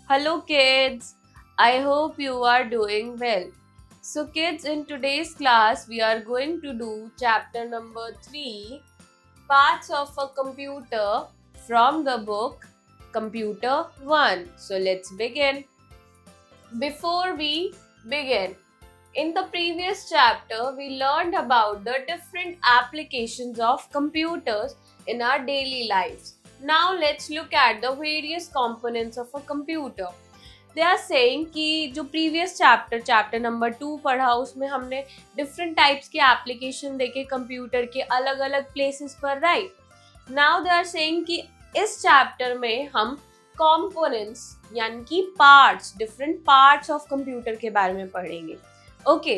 Hello, kids. I hope you are doing well. So, kids, in today's class, we are going to do chapter number 3 Parts of a Computer from the book Computer 1. So, let's begin. Before we begin, in the previous chapter, we learned about the different applications of computers in our daily lives. Now, let's look at the various components of a computer. They are saying कि जो previous chapter number 2 पढ़ा उसमें हमने different types के application देखे computer के अलग अलग प्लेसेस पर, right. Now they are saying कि इस चैप्टर में हम कंपोनेंट्स यानी कि parts, different parts of computer के बारे में पढ़ेंगे। Okay,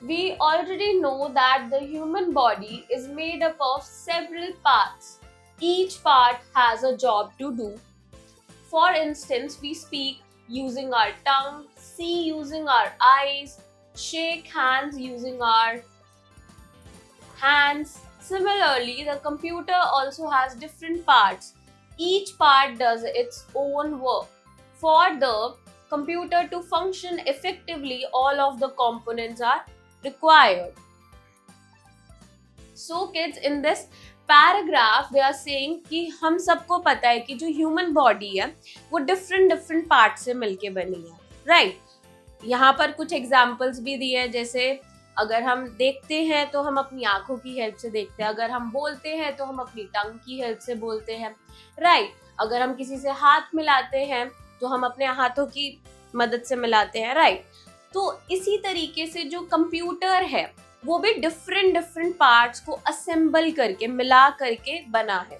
we already know that the human body is made up of several parts. Each part has a job to do. For instance, we speak using our tongue, see using our eyes, shake hands using our hands. Similarly, the computer also has different parts. Each part does its own work. For the computer to function effectively, all of the components are required. So kids, in this paragraph they are saying कि हम सबको पता है कि जो human body है वो different part से मिलके बनी है, राइट। यहाँ पर कुछ एग्जांपल्स भी दिए हैं, जैसे अगर हम देखते हैं तो हम अपनी आंखों की हेल्प से देखते हैं, अगर हम बोलते हैं तो हम अपनी टंग की हेल्प से बोलते हैं, राइट। अगर हम किसी से हाथ मिलाते हैं तो हम अपने हाथों की मदद से मिलाते हैं, राइट। तो इसी तरीके से जो कंप्यूटर है वो भी डिफरेंट पार्ट्स को असेंबल करके, मिला करके बना है।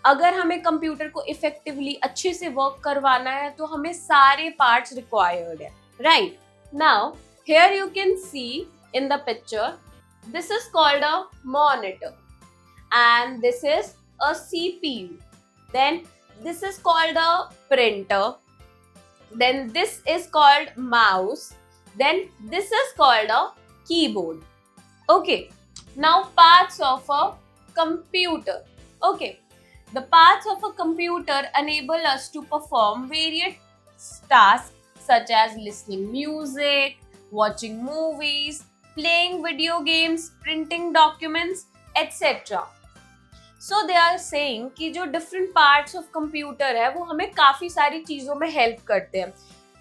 अगर हमें कंप्यूटर को इफेक्टिवली अच्छे से वर्क करवाना है तो हमें सारे पार्ट्स रिक्वायर्ड है, right. Now here you can see in the picture, this is called a monitor and this is a CPU, then this is called a printer, then this is called mouse, then this is called a keyboard. Okay, now parts of a computer. Okay, the parts of a computer enable us to perform various tasks such as listening music, watching movies, playing video games, printing documents, etc. So they are saying कि जो different parts of computer है वो हमें काफी सारी चीजों में help करते हैं,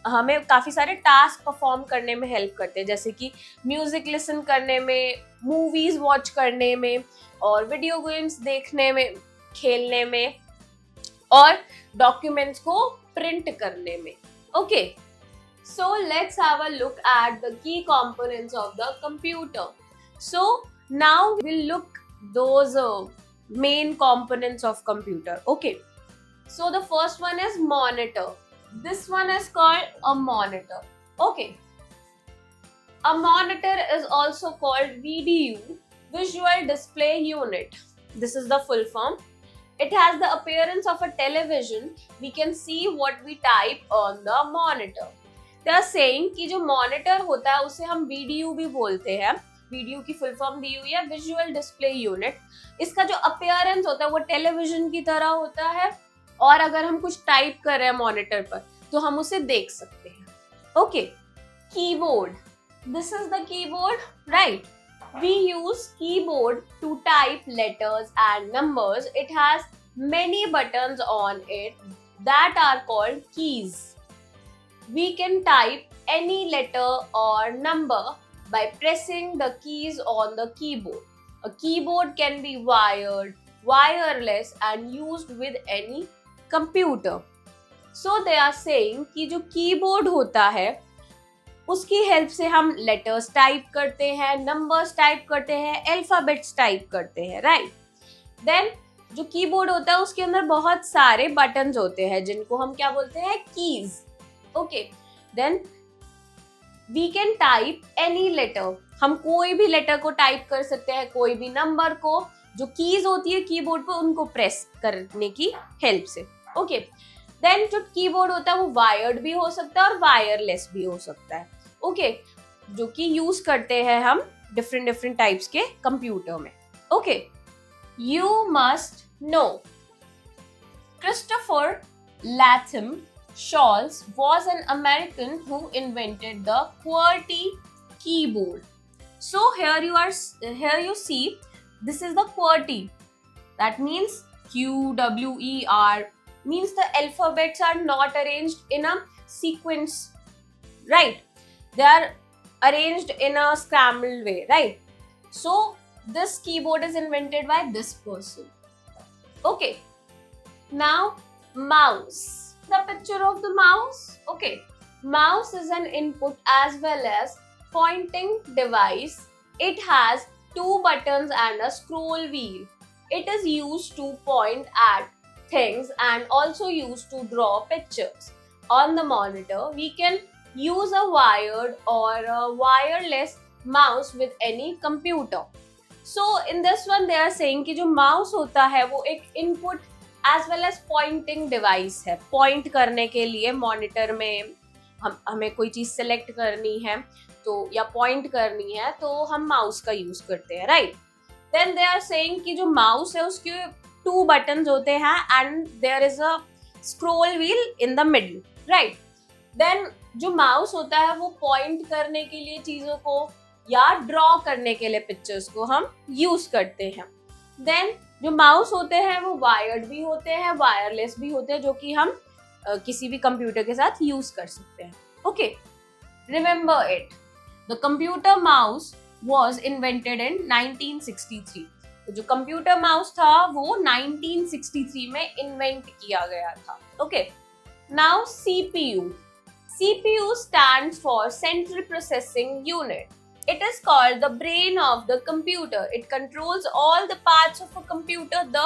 हमें काफी सारे टास्क परफॉर्म करने में हेल्प करते हैं, जैसे कि म्यूजिक लिसन करने में, मूवीज वॉच करने में, और वीडियो गेम्स देखने में, खेलने में, और डॉक्यूमेंट्स को प्रिंट करने में। Okay, so let's have a look at the key components of the computer. So now will look those main components of computer. Okay, so the first one is monitor. This one is called a monitor. Okay. A monitor is also called VDU, Visual Display Unit. This is the full form. It has the appearance of a television. We can see what we type on the monitor. They are saying कि जो monitor होता है उसे हम VDU भी बोलते हैं. VDU की full form दी हुई है Visual Display Unit. इसका जो appearance होता है वो television की तरह होता है, और अगर हम कुछ टाइप कर रहे हैं मॉनिटर पर तो हम उसे देख सकते हैं। Okay, keyboard. This is the keyboard, right. We use keyboard to type letters and numbers. It has many buttons on it that are called keys. We can type any letter or number by pressing the keys on the keyboard. A keyboard can be wired, wireless and used with any computer. So they are saying कि जो keyboard होता है उसकी help से हम letters type करते हैं, numbers type करते हैं, अल्फाबेट्स टाइप करते हैं, राइट। देन जो कीबोर्ड होता है उसके अंदर बहुत सारे बटन्स होते हैं जिनको हम क्या बोलते हैं, keys. Okay, then we can type any letter. हम कोई भी लेटर को टाइप कर सकते हैं, कोई भी नंबर को. जो कीज होती है कीबोर्ड पर उनको प्रेस करने की हेल्प से. ओके, देन जो कीबोर्ड होता है वो वायर्ड भी हो सकता है और वायरलेस भी हो सकता है. ओके, जो कि यूज करते हैं हम डिफरेंट टाइप्स के कंप्यूटर में. Okay, you must know Christopher Latham Scholz was an American who invented the QWERTY keyboard. So here you see, this is the QWERTY. That means QWER, means the alphabets are not arranged in a sequence, right? They are arranged in a scrambled way, right? So this keyboard is invented by this person. Okay, now mouse. The picture of the mouse. Okay, mouse is an input as well as pointing device. It has 2 buttons and a scroll wheel. It is used to point at things and also used to draw pictures. On the monitor, we can use a wired or a wireless mouse with any computer. So in this one they are saying कि जो mouse होता है वो एक input as well as pointing device है. Point करने के लिए monitor में हमें कोई चीज select करनी है तो या point करनी है तो हम mouse का use करते हैं, right? Then they are saying कि जो mouse है उसके 2 buttons होते हैं and there is a scroll wheel in the middle, right? Then जो mouse होता है वो point करने के लिए चीजों को या ड्रॉ करने के लिए पिक्चर्स को हम यूज करते हैं. देन जो माउस होते हैं वो वायर्ड भी होते हैं, वायरलेस भी होते हैं, जो कि हम किसी भी कंप्यूटर के साथ यूज कर सकते हैं. Okay, remember it, the computer mouse was invented in 1963. तो जो कंप्यूटर माउस था वो 1963 में इन्वेंट किया गया था. Okay, now CPU. CPU stands for Central Processing Unit. It is called the brain of the computer. It controls all the parts of a computer. The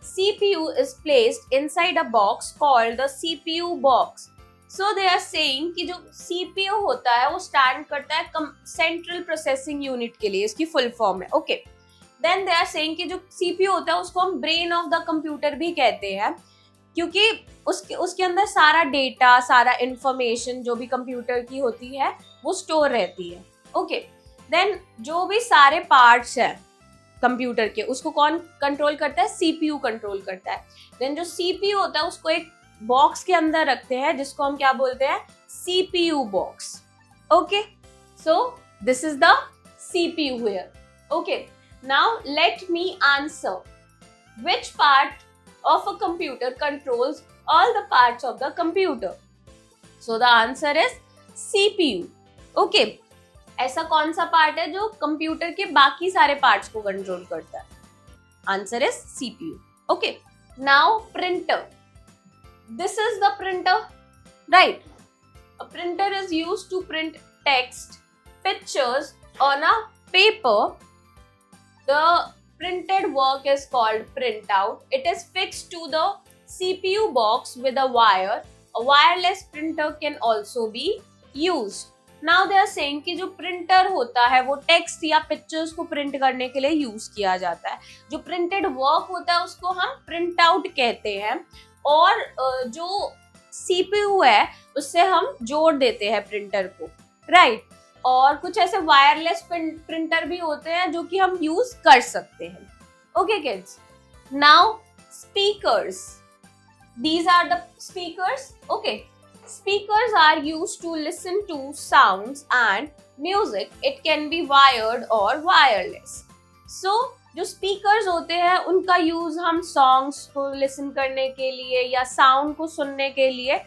CPU is placed inside a box called the CPU box. So they are saying कि जो CPU होता है वो stand करता है Central Processing Unit के लिए, इसकी full form है. Okay. Then they are saying कि जो CPU होता है उसको हम brain of the computer भी कहते हैं क्योंकि उसके अंदर सारा डेटा, सारा इंफॉर्मेशन जो भी कंप्यूटर की होती है वो स्टोर रहती है. ओके, देन जो भी सारे पार्ट्स हैं कंप्यूटर के उसको कौन कंट्रोल करता है? सीपीयू कंट्रोल करता है. देन जो सीपीयू होता है उसको एक बॉक्स के अंदर रखते हैं जिसको हम क्या बोलते हैं? CPU box. Okay, so this is the CPU here. Okay, now let me answer which part of a computer controls all the parts of the computer. So the answer is CPU. Okay, ऐसा कौन सा part है जो computer के बाकी सारे parts को control करता है? Answer is CPU. Okay, now printer. This is the printer, right? A printer is used to print text, pictures on a paper. The printed work is called printout. It is fixed to the CPU box with a wire. A wireless printer can also be used. Now they are saying कि जो printer होता है वो text या pictures को print करने के लिए यूज किया जाता है. जो प्रिंटेड वर्क होता है उसको हम प्रिंट आउट कहते हैं और जो CPU है उससे हम जोड़ देते हैं प्रिंटर को, राइट? और कुछ ऐसे वायरलेस प्रिंटर भी होते हैं जो कि हम यूज कर सकते हैं. Okay kids, now speakers. These are the speakers. Okay, speakers are used to listen to sounds and music. It can be wired or wireless. So जो speakers होते हैं उनका यूज हम songs को listen करने के लिए या sound को सुनने के लिए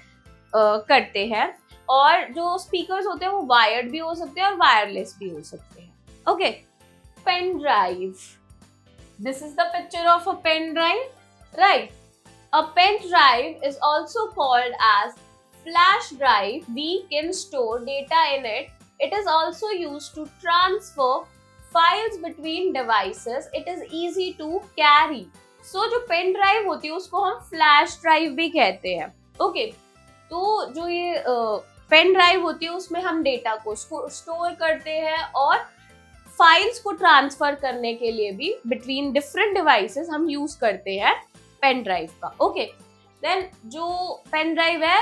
करते हैं. और जो speakers होते हैं वो wired भी हो सकते हैं और wireless भी हो सकते हैं. Okay, pen drive. This is the picture of a pen drive, right? A pen drive is also called as flash drive. We can store data in it. It is also used to transfer files between devices. It is easy to carry. So जो pen drive होती है उसको हम flash drive भी कहते हैं. Okay, तो जो ये pen drive होती है उसमें हम डेटा को स्टोर करते हैं और फाइल्स को ट्रांसफर करने के लिए भी बिटवीन डिफरेंट डिवाइसेस हम यूज करते हैं पेन ड्राइव का. ओके, देन जो पेन ड्राइव है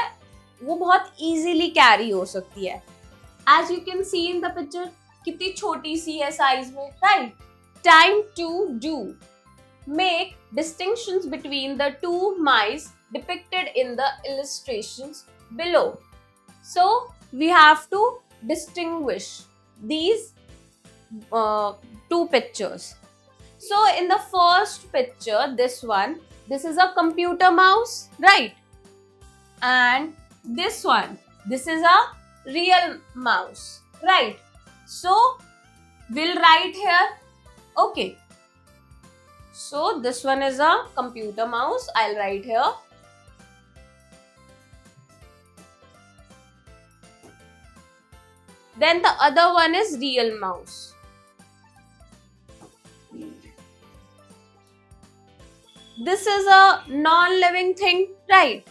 वो बहुत इजीली कैरी हो सकती है. As you can see in the picture कितनी छोटी सी है साइज में, right? Time to do. Make distinctions between the two mice depicted in the illustrations. below. So we have to distinguish these two pictures. So in the first picture, this is a computer mouse, right? And this is a real mouse, right? So we'll write here, okay. So this one is a computer mouse, I'll write here. Then the other one is real mouse. This is a non-living thing, right?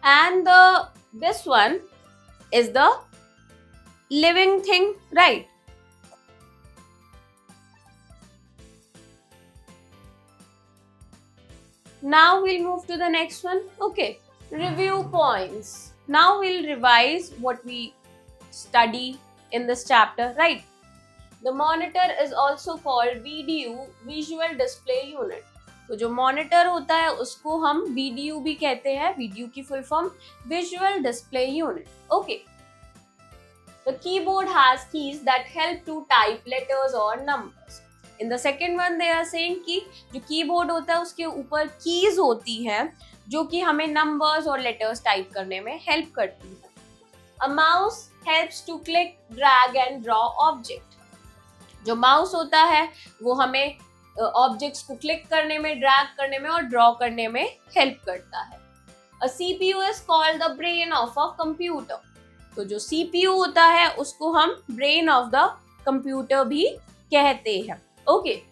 And this one is the living thing, right? Now we'll move to the next one. Okay, review points. Now we'll revise what we study in this chapter, right? The monitor is also called VDU, Visual Display Unit. तो जो monitor होता है उसको हम VDU भी कहते हैं. VDU की full form visual display unit. Okay. The keyboard has keys that help to type letters or numbers. In the second one they are saying कि जो कीबोर्ड होता है उसके ऊपर कीज होती हैं जो कि हमें नंबर्स और लेटर्स टाइप करने में हेल्प करती है. A mouse helps to click, drag and draw object. जो माउस होता है वो हमें ऑब्जेक्ट्स को क्लिक करने में, ड्रैग करने में और ड्रॉ करने में हेल्प करता है. A CPU is called the brain of a computer. तो जो CPU होता है उसको हम brain of the computer भी कहते हैं. Okay.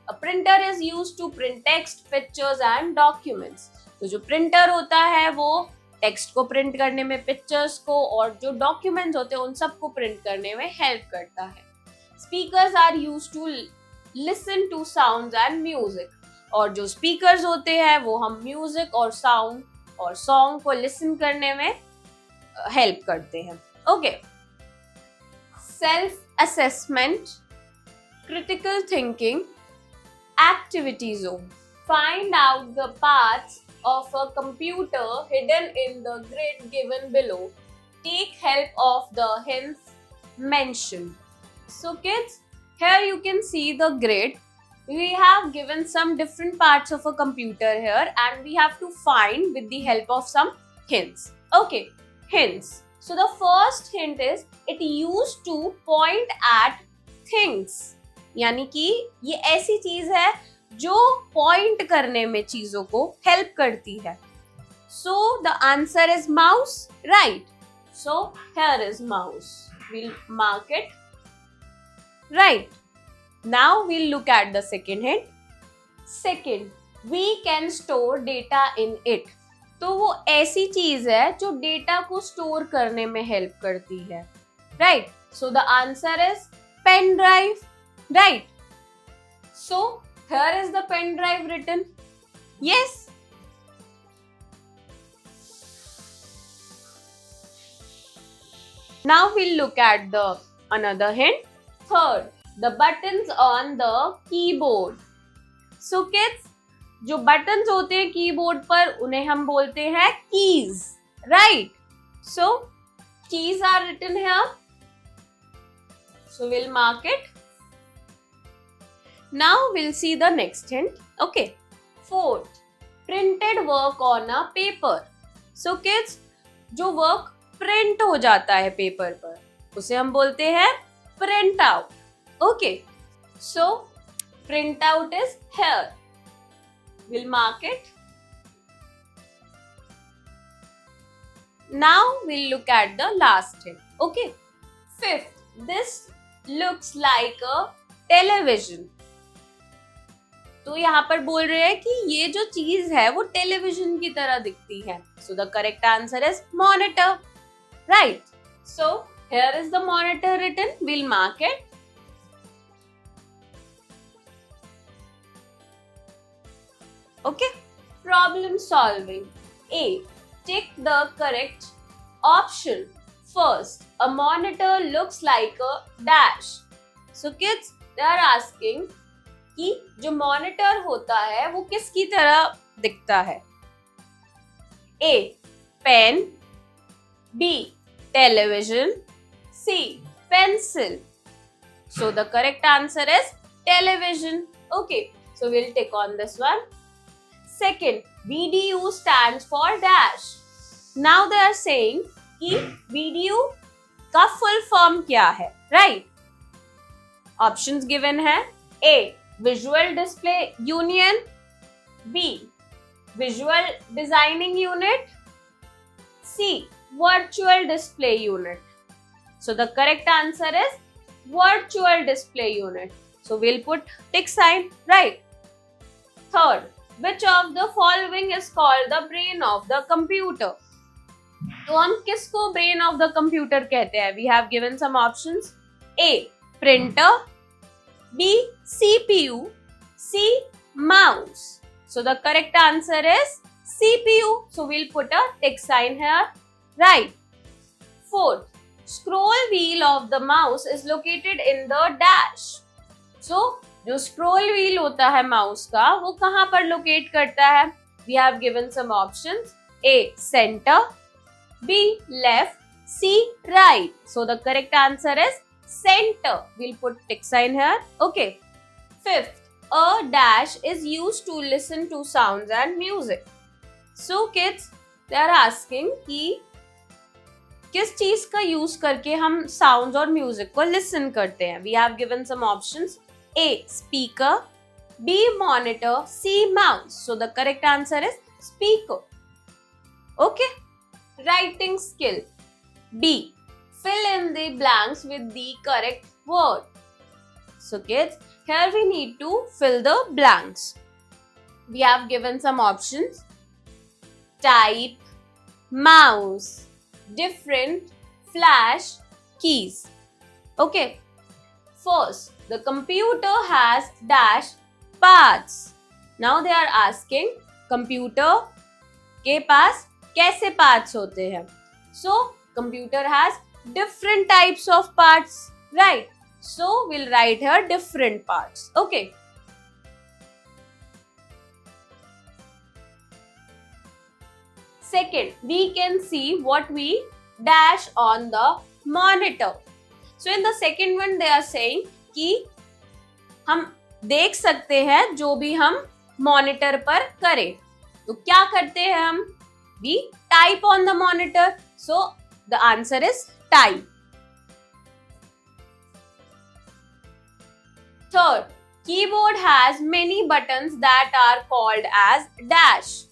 A printer is used to print text, pictures and documents. तो जो प्रिंटर होता है वो टेक्स्ट को प्रिंट करने में, पिक्चर्स को और जो डॉक्यूमेंट्स होते हैं उन सबको प्रिंट करने में हेल्प करता है. Speakers are used to listen to sounds and music. और जो स्पीकर्स होते हैं वो हम म्यूजिक और साउंड और सॉन्ग को लिसन करने में हेल्प करते हैं. Okay. Self assessment, critical thinking, activity zone. Find out the paths of a computer hidden in the grid given below. Take help of the hints mentioned. So kids, here you can see the grid. We have given some different parts of a computer here and we have to find with the help of some hints. Okay, hints. So the first hint is it used to point at things. यानी कि ये ऐसी चीज है जो point करने में चीजों को हेल्प करती है. So the answer is mouse, right? So here is mouse. We'll mark it. Right. Now we'll look at the second hint. Second, we can store data in it. तो वो ऐसी चीज है जो डेटा को स्टोर करने में हेल्प करती है. Right. So the answer is pen drive. Right. So here is the pen drive written. Yes. Now we'll look at the another hint. Third, the buttons on the keyboard. So kids, जो buttons होते हैं keyboard पर उन्हें हम बोलते हैं keys. Right. So keys are written here. So we'll mark it. Now we'll see the next hint. Okay. Fourth, printed work on a paper. So kids, जो work print हो जाता है पेपर पर उसे हम बोलते हैं print out. Okay. So print out is here. We'll mark it. Now we'll look at the last hint. Okay. Fifth, this looks like a television. तो यहाँ पर बोल रहे हैं कि ये जो चीज है वो टेलीविजन की तरह दिखती है. So the correct answer is monitor. Right. So here is the monitor written. We'll mark it. Okay. Problem solving. A. Tick the correct option. First, a monitor looks like a dash. So kids, they are asking कि जो monitor होता है वो किसकी तरह दिखता है? A pen, B television, C pencil. So the correct answer is television. Okay, so we'll take on this one. Second, VDU stands for dash. Now they are saying कि VDU का full form क्या है? Right? Options given है. A. Visual Display Union. B. Visual Designing Unit. C. Virtual Display Unit. So the correct answer is Virtual Display Unit. So we'll put tick sign, right? Third, which of the following is called the brain of the computer? तो हम किसको brain of the computer कहते हैं? We have given some options. A. Printer. B. CPU. C. Mouse. So the correct answer is CPU. So we'll put a tick sign here, right? Fourth, scroll wheel of the mouse is located in the dash. So जो scroll wheel होता है mouse का वो कहाँ पर locate करता है? We have given some options. A. Center. B. Left. C. Right. So the correct answer is center. We'll put tick sign here. Okay. Fifth, a dash is used to listen to sounds and music. So kids, they are asking कि किस चीज का use करके हम sounds और music को listen करते हैं? We have given some options. A speaker, B monitor, C mouse. So the correct answer is speaker. Okay. Writing skill. B fill in the blanks with the correct word. So kids, here we need to fill the blanks. We have given some options. Type, mouse, different, flash, keys. Okay. First, the computer has dash parts. Now they are asking computer के पास कैसे parts होते हैं? So computer has different types of parts, right? So we'll write here different parts. Okay. Second, we can see what we dash on the monitor. So in the second one they are saying कि हम देख सकते हैं जो भी हम monitor पर करें. तो क्या करते हैं हम? We type on the monitor. So the answer is type. Third, keyboard has many buttons that are called as dash.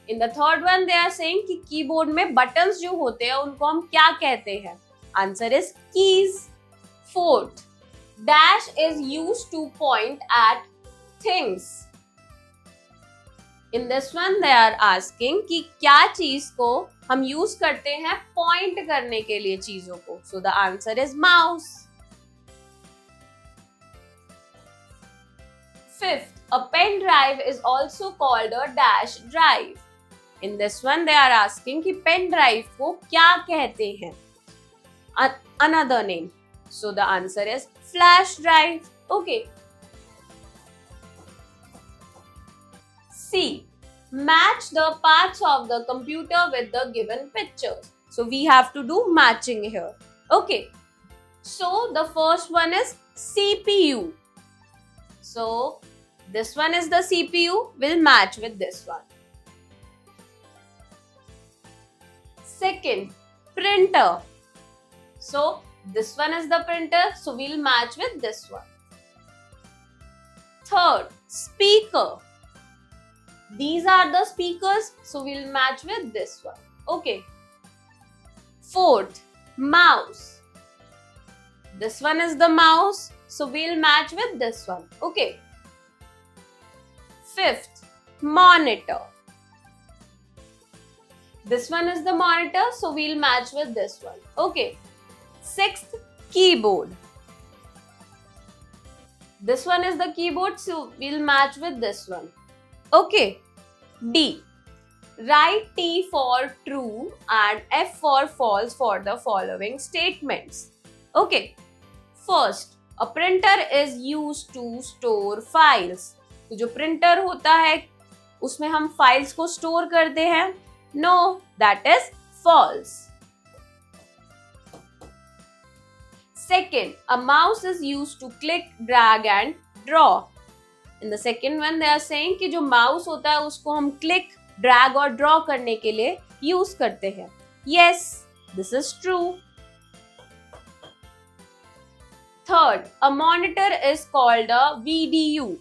In the third one they are saying कि keyboard में buttons जो होते हैं उनको हम क्या कहते हैं? Answer is keys. Fourth, dash is used to point at things. In this one they are asking कि क्या चीज को हम यूज करते हैं पॉइंट करने के लिए चीजों को. So the answer is mouse. Fifth, a pen drive is also called a dash drive. In this one they are asking कि pen drive को क्या कहते हैं? Another name. So the answer is flash drive. Okay. C. Match the parts of the computer with the given pictures. So we have to do matching here. Okay. So the first one is CPU. So this one is the CPU. Will match with this one. Second, printer. So this one is the printer. So we'll match with this one. Third, speaker. These are the speakers, so we'll match with this one. Okay. Fourth, mouse. This one is the mouse, so we'll match with this one. Okay. Fifth, monitor. This one is the monitor, so we'll match with this one. Okay. Sixth, keyboard. This one is the keyboard, so we'll match with this one. Okay. D. Write T for true and F for false for the following statements. Okay. First, A printer is used to store files. तो जो printer होता है उसमें हम files को store करते हैं. No, that is false. Second, a mouse is used to click, drag and draw. In the second one they are saying कि जो माउस होता है उसको हम क्लिक, ड्रैग और ड्रॉ करने के लिए यूज करते हैं. Yes, this is true. Third, a monitor is called a VDU.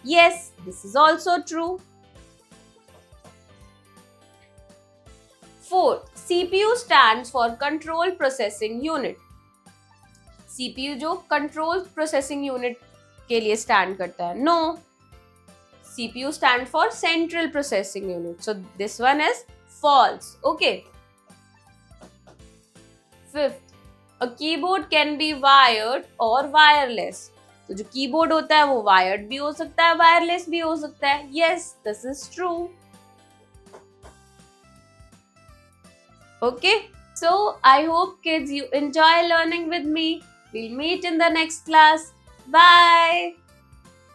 Yes, this is also true. Fourth, CPU stands for Control Processing Unit. CPU जो Control Processing Unit के लिए stand करता है. No, CPU stand for Central Processing Unit. So this one is false. Okay. Fifth, a keyboard can be wired or wireless. तो जो keyboard होता है वो वायर्ड भी हो सकता है, वायरलेस भी हो सकता है. Yes, this is true. Okay, so I hope kids you enjoy learning with me. We'll meet in the next class. Bye.